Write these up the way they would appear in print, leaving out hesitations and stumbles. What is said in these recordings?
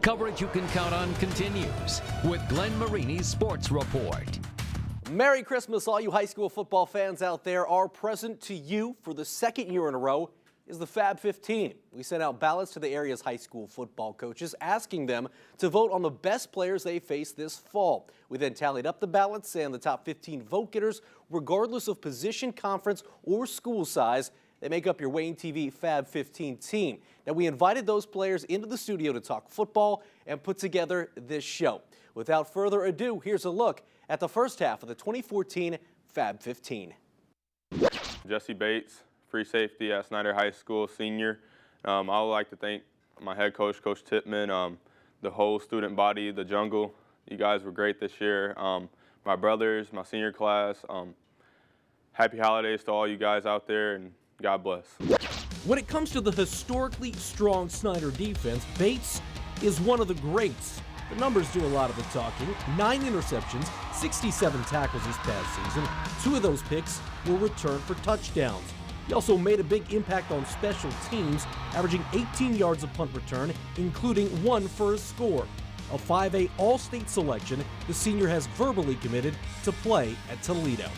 Coverage you can count on continues with Glenn Marini's Sports Report. Merry Christmas, all you high school football fans out there. Our present to you for the second year in a row is the Fab 15. We sent out ballots to the area's high school football coaches, asking them to vote on the best players they face this fall. We then tallied up the ballots, and the top 15 vote getters, regardless of position, conference, or school size, they make up your Wayne TV Fab 15 team. Now, we invited those players into the studio to talk football and put together this show. Without further ado, here's a look at the first half of the 2014 Fab 15. Jessie Bates, free safety at SNIDER High School, senior. I would like to thank my head coach, Coach Tippman, the whole student body, the jungle. You guys were great this year. My brothers, my senior class. Happy holidays to all you guys out there, and God bless. When it comes to the historically strong SNIDER defense, Bates is one of the greats. The numbers do a lot of the talking. 9 interceptions, 67 tackles this past season. 2 of those picks were returned for touchdowns. He also made a big impact on special teams, averaging 18 yards of punt return, including 1 for a score. A 5A All-State selection, the senior has verbally committed to play at Toledo.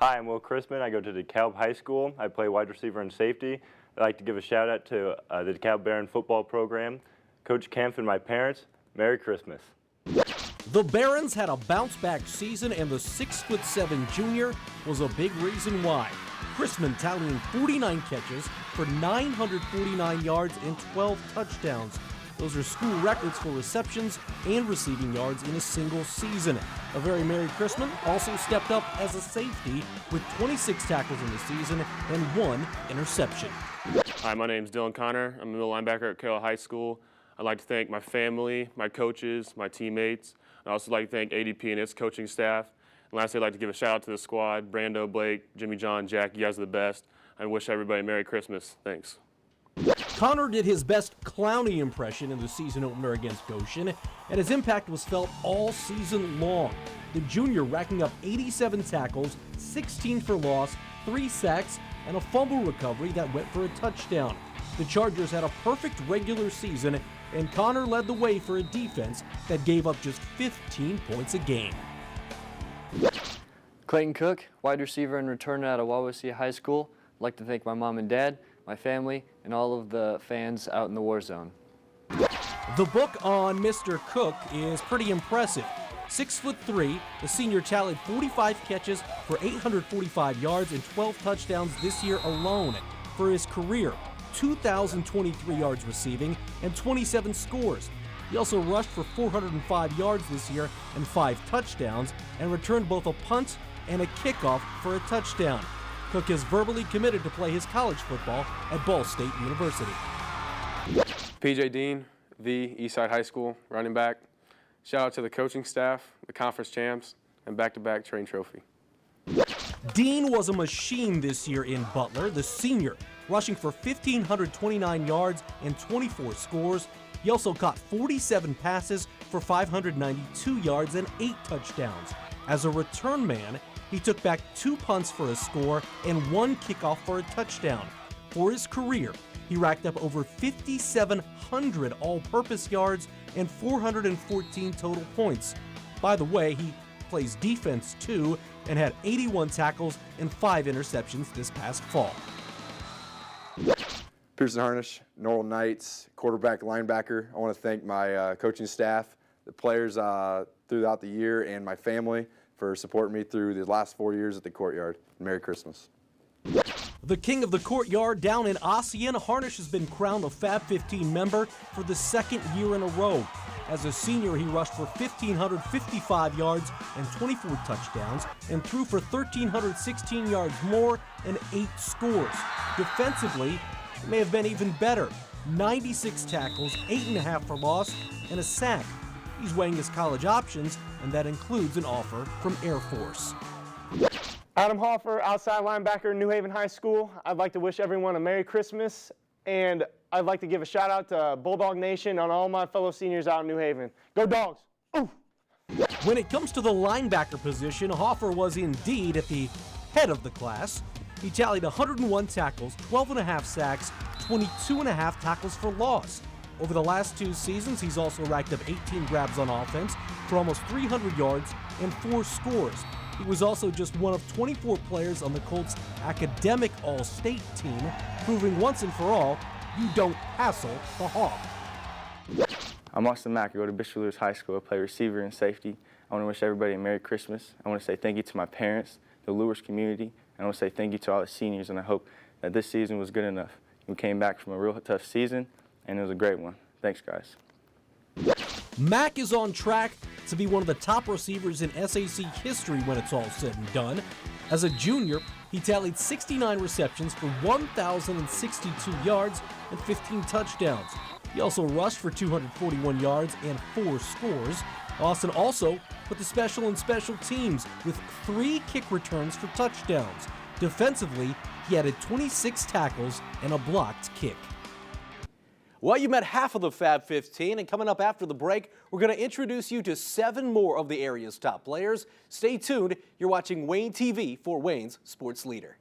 Hi, I'm Chrisman. I go to DEKALB High School. I play wide receiver and safety. I'd like to give a shout out to the DEKALB Baron football program, Coach Kempf, and my parents. Merry Christmas. The Barons had a bounce-back season, and the 6'7" junior was a big reason why. Chrisman tallying 49 catches for 949 yards and 12 touchdowns. Those are school records for receptions and receiving yards in a single season. A very Merry Christmas also stepped up as a safety with 26 tackles in the season and 1 interception. Hi, my name is Dylan Connor. I'm a middle linebacker at CARROLL High School. I'd like to thank my family, my coaches, my teammates. I'd also like to thank ADP and its coaching staff. And lastly, I'd like to give a shout out to the squad, Brando, Blake, Jimmy John, Jack. You guys are the best. I wish everybody a Merry Christmas. Thanks. Connor did his best Clowney impression in the season opener against Goshen, and his impact was felt all season long. The junior racking up 87 tackles, 16 for loss, 3 sacks, and a fumble recovery that went for a touchdown. The Chargers had a perfect regular season, and Connor led the way for a defense that gave up just 15 points a game. Clayton Cook, wide receiver and returner out of WAWASEE High School. I'd like to thank my mom and dad, my family, and all of the fans out in the war zone. The book on Mr. Cook is pretty impressive. 6'3", the senior tallied 45 catches for 845 yards and 12 touchdowns this year alone. For his career, 2,023 yards receiving and 27 scores. He also rushed for 405 yards this year and 5 touchdowns, and returned both a punt and a kickoff for a touchdown. Cook is verbally committed to play his college football at Ball State University. PJ Dean, V, Eastside High School, running back. Shout out to the coaching staff, the conference champs, and back-to-back train trophy. Dean was a machine this year in Butler, the senior, rushing for 1,529 yards and 24 scores. He also caught 47 passes for 592 yards and 8 touchdowns. As a return man, he took back 2 punts for a score and 1 kickoff for a touchdown. For his career, he racked up over 5,700 all-purpose yards and 414 total points. By the way, he plays defense too and had 81 tackles and 5 interceptions this past fall. Piercen Harnish, NORWELL Knights, quarterback, linebacker. I want to thank my coaching staff, the players throughout the year, and my family for supporting me through the last 4 years at the Courtyard. Merry Christmas. The king of the Courtyard down in Ossian, Harnish has been crowned a Fab 15 member for the 2nd year in a row. As a senior, he rushed for 1,555 yards and 24 touchdowns and threw for 1,316 yards more and 8 scores. Defensively, it may have been even better. 96 tackles, 8.5 for loss, and a sack. He's weighing his college options, and that includes an offer from Air Force. Adam Hoffer, outside linebacker, New Haven High School. I'd like to wish everyone a Merry Christmas, and I'd like to give a shout out to Bulldog Nation and all my fellow seniors out in New Haven. Go Dogs! Ooh. When it comes to the linebacker position, Hoffer was indeed at the head of the class. He tallied 101 tackles, 12.5 sacks, 22.5 tackles for loss. Over the last 2 seasons, he's also racked up 18 grabs on offense for almost 300 yards and 4 scores. He was also just one of 24 players on the Colts' academic all-state team, proving once and for all, you don't hassle the Hawk. I'm Mack. I go to Bishop LUERS High School. I play receiver and safety. I want to wish everybody a Merry Christmas. I want to say thank you to my parents, the LUERS community, and I want to say thank you to all the seniors, and I hope that this season was good enough. We came back from a real tough season, and it was a great one. Thanks, guys. Mack is on track to be one of the top receivers in SAC history when it's all said and done. As a junior, he tallied 69 receptions for 1,062 yards and 15 touchdowns. He also rushed for 241 yards and 4 scores. Austin also put the special in special teams with 3 kick returns for touchdowns. Defensively, he added 26 tackles and a blocked kick. Well, you met half of the Fab 15, and coming up after the break, we're going to introduce you to 7 more of the area's top players. Stay tuned. You're watching Wayne TV for Wayne's Sports Leader.